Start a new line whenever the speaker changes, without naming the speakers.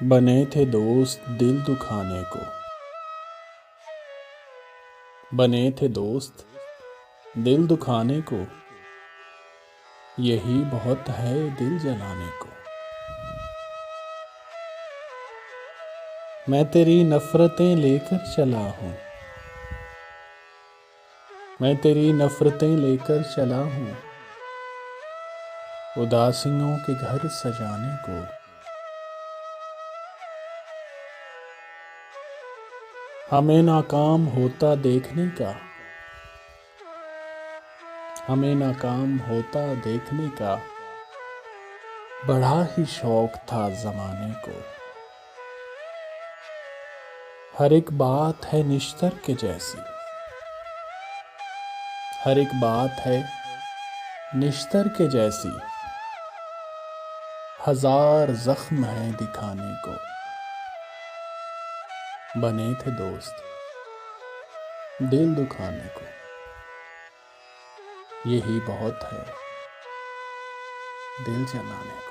बने थे दोस्त दिल दुखाने को। बने थे दोस्त दिल दुखाने को। यही बहुत है दिल जलाने को। मैं तेरी नफरतें लेकर चला हूँ। मैं तेरी नफरतें लेकर चला हूँ उदासियों के घर सजाने को। हमें नाकाम होता देखने का। हमें नाकाम होता देखने का बड़ा ही शौक था जमाने को। हर एक बात है निश्तर के जैसी। हर एक बात है निश्तर के जैसी। हजार जख्म है दिखाने को। बने थे दोस्त दिल दुखाने को। यही बहुत है दिल जलाने को।